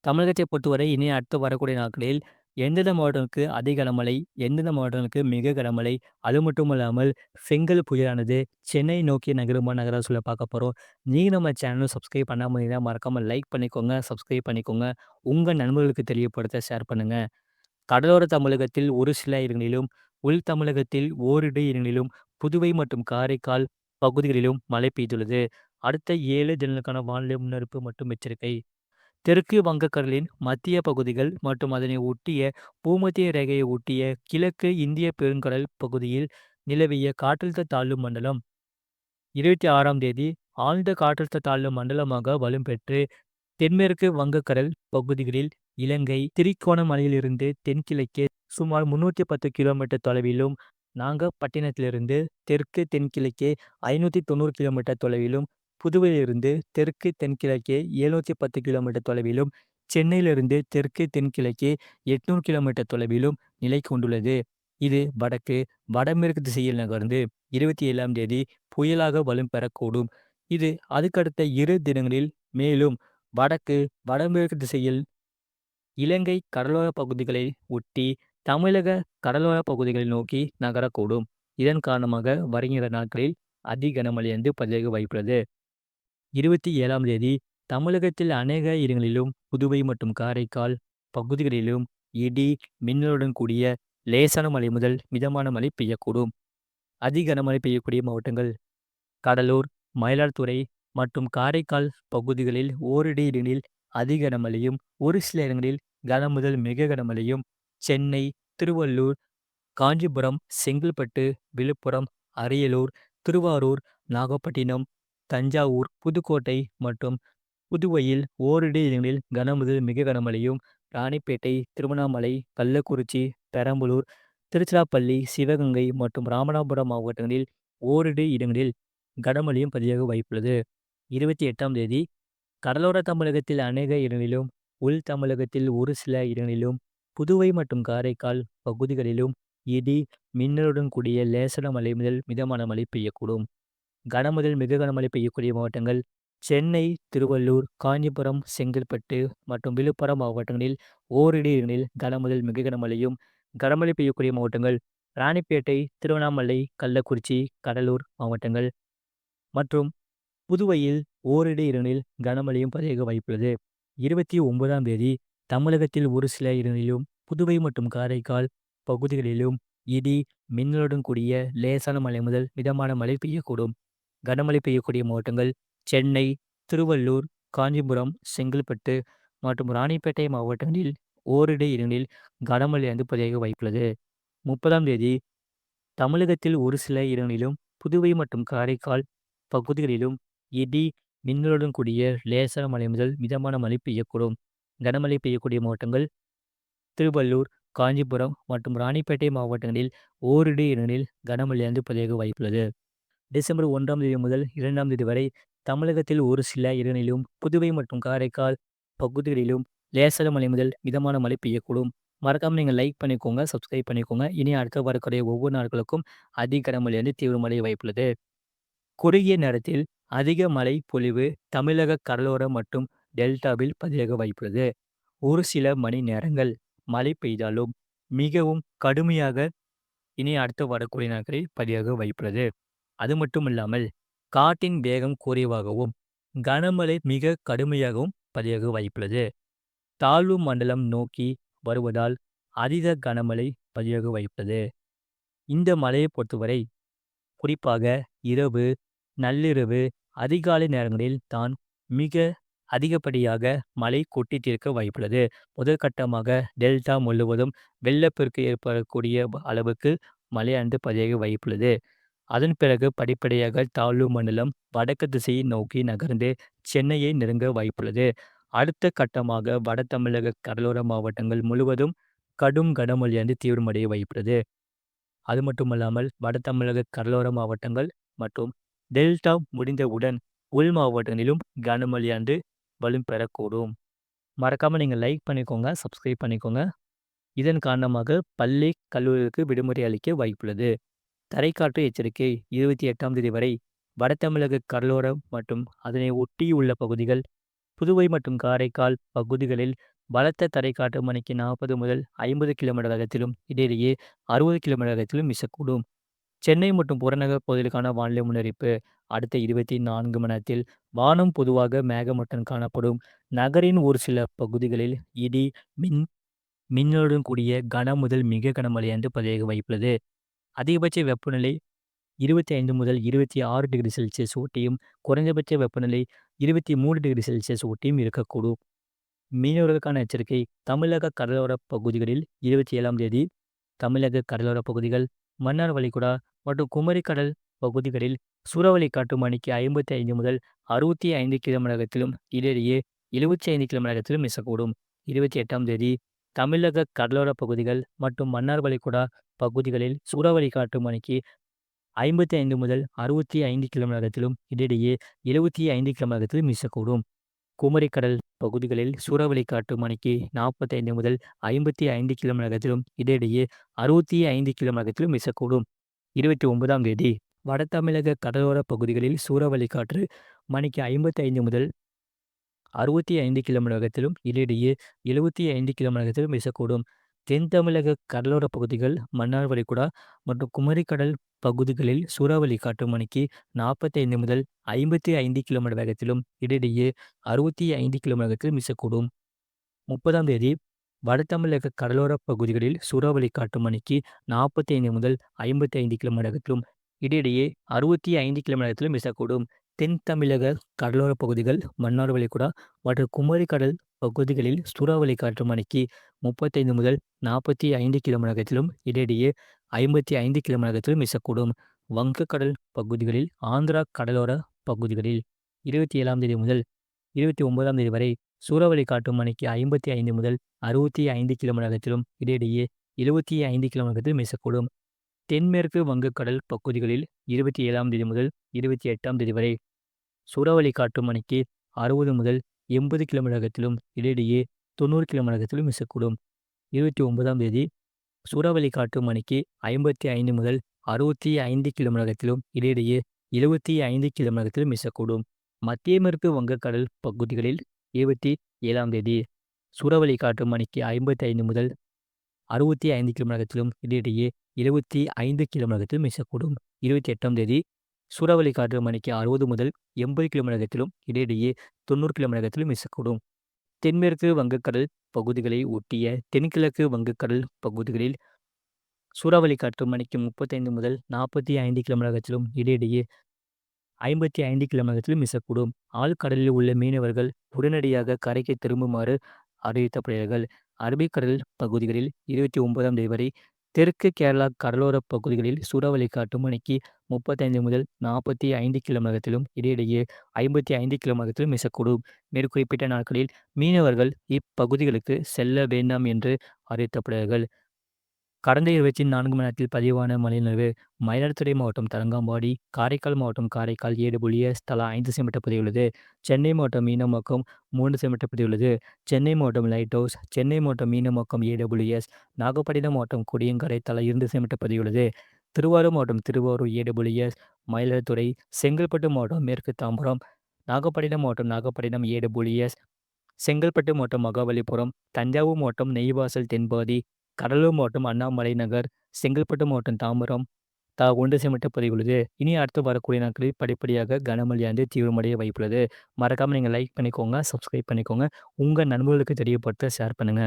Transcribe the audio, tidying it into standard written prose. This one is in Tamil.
தமிழகத்தை பொறுத்தவரை இனி அடுத்து வரக்கூடிய நாட்களில் எந்தெந்த மாவட்டங்களுக்கு அதிக கனமழை, எந்தெந்த மாவட்டங்களுக்கு மிக கனமழை, அது மட்டும் இல்லாமல் செங்கல் புயலானது சென்னை நோக்கி நகருமா நகராதுன்னு சொல்லி பார்க்க போறோம். நீங்க நம்ம சேனல சப்ஸ்கிரைப் பண்ணாம இருந்தீங்கன்னா மறக்காம லைக் பண்ணிக்கோங்க, சப்ஸ்கிரைப் பண்ணிக்கோங்க. உங்க நண்பர்களுக்கு தெரியப்படுத்த ஷேர் பண்ணுங்க. கடலோர தமிழகத்தில் ஒரு சில இடங்களிலும், உள் தமிழகத்தில் ஓரிரு இடங்களிலும், புதுவை மற்றும் காரைக்கால் பகுதிகளிலும் மழை பெய்துள்ளது. அடுத்த 7 தினங்களுக்கான வானிலை முன்னறிவிப்பு மற்றும் எச்சரிக்கை. தெற்கு வங்கக்கடலின் மத்திய பகுதிகள் மற்றும் அதனை ஒட்டிய பூமத்திய ரேகையை ஒட்டிய கிழக்கு இந்திய பெருங்கடல் பகுதியில் நிலவிய காற்றழுத்த தாழ்வு மண்டலம் 26ஆம் தேதி ஆழ்ந்த காற்றழுத்த தாழ்வு மண்டலமாக வலுப்பெற்று தென்மேற்கு வங்கக்கடல் பகுதிகளில் இலங்கை திரிகோணமலையிலிருந்து தென்கிழக்கே சுமார் 310 கிலோமீட்டர் தொலைவிலும், நாகப்பட்டினத்திலிருந்து தெற்கு தென்கிழக்கே 590 கிலோமீட்டர் தொலைவிலும், புதுவையிலிருந்து தெற்கு தென்கிழக்கே 710 கிலோமீட்டர் தொலைவிலும், சென்னையிலிருந்து தெற்கு தென்கிழக்கே 800 கிலோமீட்டர் தொலைவிலும் நிலை கொண்டுள்ளது. இது வடக்கு வடமேற்கு திசையில் நகர்ந்து 27ஆம் தேதி புயலாக வலுப்பெறக்கூடும். இது அதுக்கடுத்த 2 தினங்களில் மேலும் வடக்கு வடமேற்கு திசையில் இலங்கை கடலோர பகுதிகளை ஒட்டி தமிழக கடலோர பகுதிகளை நோக்கி நகரக்கூடும். இதன் காரணமாக வருகிற நாட்களில் அதி கனமழையானது பதிவாக வாய்ப்புள்ளது. 27ஆம் தேதி தமிழகத்தில் அநேக இடங்களிலும், புதுவை மற்றும் காரைக்கால் பகுதிகளிலும் இடி, மின்னலுடன் கூடிய லேசான மழை முதல் மிதமான மழை பெய்யக்கூடும். அதி கனமழை பெய்யக்கூடிய மாவட்டங்கள் கடலூர், மயிலாடுதுறை மற்றும் காரைக்கால் பகுதிகளில் ஓரிரு இடங்களில் அதி கனமழையும், ஒரு சில இடங்களில் கன முதல் மிக கனமழையும், சென்னை, திருவள்ளூர், காஞ்சிபுரம், செங்கல்பட்டு, விழுப்புரம், அரியலூர், திருவாரூர், நாகப்பட்டினம், தஞ்சாவூர், புதுக்கோட்டை மற்றும் புதுவையில் ஓரிரு இடங்களில் கன முதல் மிக கனமழையும், ராணிப்பேட்டை, திருவண்ணாமலை, கள்ளக்குறிச்சி, பெரம்பலூர், திருச்சிராப்பள்ளி, சிவகங்கை மற்றும் ராமநாதபுரம் மாவட்டங்களில் ஓரிரு இடங்களில் கனமழையும் பதிவாக வாய்ப்புள்ளது. 28ஆம் தேதி கடலோர தமிழகத்தில் அநேக இடங்களிலும், உள் தமிழகத்தில் ஒரு சில இடங்களிலும், புதுவை மற்றும் காரைக்கால் பகுதிகளிலும் இடி, மின்னலுடன் கூடிய லேசான மழை முதல் மிதமான மழை பெய்யக்கூடும். கனமுதல் மிக கனமழை பெய்யக்கூடிய மாவட்டங்கள் சென்னை, திருவள்ளூர், காஞ்சிபுரம், செங்கல்பட்டு மற்றும் விழுப்புரம் மாவட்டங்களில் ஓரிரு இடங்களில் கனமுதல் மிக கனமழையும், கனமழை பெய்யக்கூடிய மாவட்டங்கள் ராணிப்பேட்டை, திருவண்ணாமலை, கள்ளக்குறிச்சி, கடலூர் மாவட்டங்கள் மற்றும் புதுவையில் ஓரிரு இடங்களில் கனமழையும் பதிவாக வாய்ப்புள்ளது. 29ஆம் தேதி தமிழகத்தில் ஒரு சில இடங்களிலும், புதுவை மற்றும் காரைக்கால் பகுதிகளிலும் இடி, மின்னலுடன் கூடிய லேசான மழை முதல் மிதமான மழை பெய்யக்கூடும். கனமழை பெய்யக்கூடிய மாவட்டங்கள் சென்னை, திருவள்ளூர், காஞ்சிபுரம், செங்கல்பட்டு மற்றும் ராணிப்பேட்டை மாவட்டங்களில் ஓரிரு இடங்களில் கனமழையானது பதிவாக வாய்ப்புள்ளது. 30ஆம் தேதி தமிழகத்தில் ஒரு சில இடங்களிலும், புதுவை மற்றும் காரைக்கால் பகுதிகளிலும் இடி, மின்னலுடன் கூடிய லேசான மழை முதல் மிதமான மழை பெய்யக்கூடும். கனமழை பெய்யக்கூடிய மாவட்டங்கள் திருவள்ளூர், காஞ்சிபுரம் மற்றும் ராணிப்பேட்டை மாவட்டங்களில் ஓரிரு இடங்களில் கனமழையானது பதிவாக வாய்ப்புள்ளது. டிசம்பர் 1ஆம் தேதி முதல் 2ஆம் தேதி வரை தமிழகத்தில் ஒரு சில இடங்களிலும், புதுவை மற்றும் காரைக்கால் பகுதிகளிலும் லேசான மழை முதல் மிதமான மழை பெய்யக்கூடும். மறக்காம நீங்க லைக் பண்ணிக்கோங்க, சப்ஸ்கிரைப் பண்ணிக்கோங்க. இனி அடுத்து வரக்கூடிய ஒவ்வொரு நாட்களுக்கும் அதி கனமழையானது தீவிர மழை வாய்ப்புள்ளது. குறுகிய நேரத்தில் அதிக மழை பொழிவு தமிழக கடலோர மற்றும் டெல்டாவில் பதிவாக வாய்ப்புள்ளது. ஒரு சில மணி நேரங்கள் மழை பெய்தாலும் மிகவும் கடுமையாக இனி அடுத்து வரக்கூடிய நாட்களில் பதிவாக வாய்ப்புள்ளது. அது மட்டும் இல்லாமல் காற்றின் வேகம் குறைவாகவும், கனமழை மிக கடுமையாகவும் பதிவாக வாய்ப்புள்ளது. தாழ்வு மண்டலம் நோக்கி வருவதால் அதீத கனமழை பதிவாக வாய்ப்புள்ளது. இந்த மழையை பொறுத்தவரை குறிப்பாக இரவு, நள்ளிரவு, அதிகாலை நேரங்களில் தான் மிக அதிகப்படியாக மழை கொட்டி தீர்க்க வாய்ப்புள்ளது. முதல் கட்டமாக டெல்டா முழுவதும் வெள்ளப்பெருக்கு ஏற்படக்கூடிய அளவுக்கு மழையானது பதிவாக வாய்ப்புள்ளது. அதன் பிறகு படிப்படியாக தாழ்வு மண்டலம் வடக்கு திசையை நோக்கி நகர்ந்து சென்னையை நெருங்க வாய்ப்புள்ளது. அடுத்த கட்டமாக வட தமிழக கடலோர மாவட்டங்கள் முழுவதும் கடும் கனமழையானது தீவிரமடைய வாய்ப்புள்ளது. அது மட்டுமல்லாமல் வட தமிழக கடலோர மாவட்டங்கள் மற்றும் டெல்டா முடிந்தவுடன் உள் மாவட்டங்களிலும் கனமழையானது வலும் பெறக்கூடும். மறக்காம நீங்க லைக் பண்ணிக்கோங்க, சப்ஸ்கிரைப் பண்ணிக்கோங்க. இதன் காரணமாக பள்ளி, கல்லூரிகளுக்கு விடுமுறை அளிக்க வாய்ப்புள்ளது. தரைக்காற்று எச்சரிக்கை 28ஆம் தேதி வரை வட தமிழக கடலோரம் மற்றும் அதனை ஒட்டியுள்ள பகுதிகள், புதுவை மற்றும் காரைக்கால் பகுதிகளில் பலத்த தரைக்காற்று மணிக்கு 40 முதல் 50 கிலோமீட்டர் வேகத்திலும், இடையிடையே 60 கிலோமீட்டர் வேகத்திலும் வீசக்கூடும். சென்னை மற்றும் புறநகர் பகுதிகளுக்கான வானிலை முன்னறிவிப்பு. அடுத்த 24 மணி நேரத்தில் வானம் பொதுவாக மேகமூட்டம் காணப்படும். நகரின் ஒரு சில பகுதிகளில் இடி, மின் மின்னலுடன் கூடிய கன முதல் மிக கனமழை என்று பதிவாக வாய்ப்புள்ளது. அதிகபட்ச வெப்பநிலை 25 முதல் 26 டிகிரி செல்சியஸ் ஊட்டியும், குறைந்தபட்ச வெப்பநிலை 23 டிகிரி செல்சியஸ் ஊட்டியும் இருக்கக்கூடும். மீனவர்களுக்கான எச்சரிக்கை. தமிழக கடலோர பகுதிகளில் 27ஆம் தேதி தமிழக கடலோர பகுதிகள், மன்னார் வளைகுடா மற்றும் குமரி கடல் பகுதிகளில் சூறாவளி காற்று மணிக்கு 55 முதல் 65 கிலோமீட்டர் வேகத்திலும், இடையிடையே 75 கிலோமீட்டர் வேகத்திலும் வீசக்கூடும். 28ஆம் தேதி தமிழக கடலோர பகுதிகள் மற்றும் மன்னார் வளைகுடா பகுதிகளில் சூறாவளி காற்று மணிக்கு 55 முதல் 65 கிலோமீட்டர் வேகத்திலும், இடையிடையே 75 கிலோமீட்டர் வேகத்திலும் வீசக்கூடும். குமரி கடல் பகுதிகளில் சூறாவளி காற்று மணிக்கு 45 முதல் 55 கிலோமீட்டர் வேகத்திலும், இடையிடையே 65 கிலோமீட்டர் வேகத்திலும் வீசக்கூடும். 29ஆம் தேதி வட தமிழக கடலோர பகுதிகளில் சூறாவளி காற்று மணிக்கு 55 முதல் 65 கிலோமீட்டர் வேகத்திலும், இடையிடையே 75 கிலோமீட்டர் வேகத்திலும் வீசக்கூடும். தென் தமிழக கடலோர பகுதிகள், மன்னார் வளைகுடா மற்றும் குமரி கடல் பகுதிகளில் சூறாவளி காற்று மணிக்கு 45 முதல் 55 கிலோமீட்டர் வேகத்திலும், இடையிடையே 65 கிலோமீட்டர் வேகத்திலும் வீசக்கூடும். 30ஆம் தேதி வட தமிழக கடலோர பகுதிகளில் சூறாவளி காற்று மணிக்கு 45 முதல் 55 கிலோமீட்டர் வேகத்திலும், இடையிடையே 65 கிலோமீட்டர் வேகத்திலும் வீசக்கூடும். தென் தமிழக கடலோர பகுதிகள், மன்னார் வளைகுடா மற்றும் குமரி கடல் பகுதிகளில் சூறாவளி காற்று மணிக்கு 35 முதல் 45 கிலோமீட்டர் வேகத்திலும், இடையிடையே 55 கிலோமீட்டர் வேகத்திலும் வீசக்கூடும். வங்கக்கடல் பகுதிகளில், ஆந்திரா கடலோர பகுதிகளில் 27ஆம் தேதி முதல் 29ஆம் தேதி வரை சூறாவளி காற்று மணிக்கு 55 முதல் 65 கிலோமீட்டர் வேகத்திலும், இடையிடையே 75 கிலோமீட்டர் வேகத்திலும் வீசக்கூடும். தென்மேற்கு வங்கக்கடல் பகுதிகளில் 27ஆம் தேதி முதல் 28ஆம் தேதி வரை சூறாவளி காற்று மணிக்கு 60 முதல் 80 கிலோமீட்டர் வேகத்திலும், இடையிடையே 90 கிலோமீட்டர் வேகத்திலும் வீசக்கூடும். 29ஆம் தேதி சூறாவளி காற்று மணிக்கு 55 முதல் 65 கிலோமீட்டர் வேகத்திலும், இடையிடையே 75 கிலோமீட்டர் வேகத்திலும் வீசக்கூடும். மத்திய மேற்கு வங்கக்கடல் பகுதிகளில் 27ஆம் தேதி சூறாவளி காற்று மணிக்கு 55 முதல் 65 கிலோமீட்டர் வேகத்திலும், இடையிடையே 75 கிலோமீட்டர் வேகத்திலும் வீசக்கூடும். 28ஆம் தேதி சூறாவளி காற்று மணிக்கு 60 முதல் 80 கிலோமீட்டர் வேகத்திலும், இடையிடையே 90 கிலோமீட்டர் வேகத்திலும் வீசக்கூடும். தென்மேற்கு வங்கக்கடல் பகுதிகளை ஒட்டிய தென்கிழக்கு வங்கக்கடல் பகுதிகளில் சூறாவளி காற்று மணிக்கு 35 முதல் 45 கிலோமீட்டர் வேகத்திலும், இடையிடையே 55 கிலோமீட்டர் வேகத்திலும் வீசக்கூடும். ஆழ்கடலில் உள்ள மீனவர்கள் உடனடியாக கரைக்கு திரும்புமாறு அறிவிக்கப்படுகிறார்கள். அரபிக்கடல் பகுதிகளில் 29ஆம் தேதி வரை தெற்கு கேரளா கடலோர பகுதிகளில் சூறாவளி காற்று மணிக்கு 35 முதல் 45 கிலோமீட்டர் வேகத்திலும், இடையிடையே 55 கிலோமீட்டர் வேகத்திலும் வீசக்கூடும். மேற்குறிப்பிட்ட நாட்களில் மீனவர்கள் இப்பகுதிகளுக்கு செல்ல வேண்டாம் என்று அறிவிக்கப்படுகிறார்கள். கடந்த 24 மணி நேரத்தில் பதிவான மழையளவு மயிலாடுதுறை மாவட்டம் தரங்கம்பாடி, காரைக்கால் மாவட்டம் காரைக்கால் 7 தலா 5 சென்டிமீட்டர் பதிவுள்ளது. சென்னை மாவட்டம் மீனம்பாக்கம் 3 சென்டிமீட்டர் பதிவுள்ளது. சென்னை மாவட்டம் லைட் ஹவுஸ், சென்னை மாவட்டம் மீனம்பாக்கம் AWS, நாகப்பட்டினம் மாவட்டம் கொடியங்கரை தலா 2 சென்டிமீட்டர் பதிவுள்ளது. திருவாரூர் மாவட்டம் திருவாரூர் AWS, மயிலாடுதுறை, செங்கல்பட்டு மாவட்டம் மேற்கு தாம்பரம், நாகப்பட்டினம் மாவட்டம் நாகப்பட்டினம் AWS, செங்கல்பட்டு மாவட்டம் மகாபலிபுரம், தஞ்சாவூர் மாவட்டம் நெய்வாசல் தென்பாதி, கடலூர் மாவட்டம் அண்ணாமலை நகர், செங்கல்பட்டு மாவட்டம் தாம்பரம் தலா 1 சென்டிமீட்டர் பதிவுள்ளது. இனி அடுத்து வரக்கூடிய நாட்களில் படிப்படியாக கனமழையானது தீவிரமடைய வாய்ப்புள்ளது. மறக்காம நீங்க லைக் பண்ணிக்கோங்க, சப்ஸ்கிரைப் பண்ணிக்கோங்க. உங்க நண்பர்களுக்கு தெரியப்படுத்த ஷேர் பண்ணுங்க.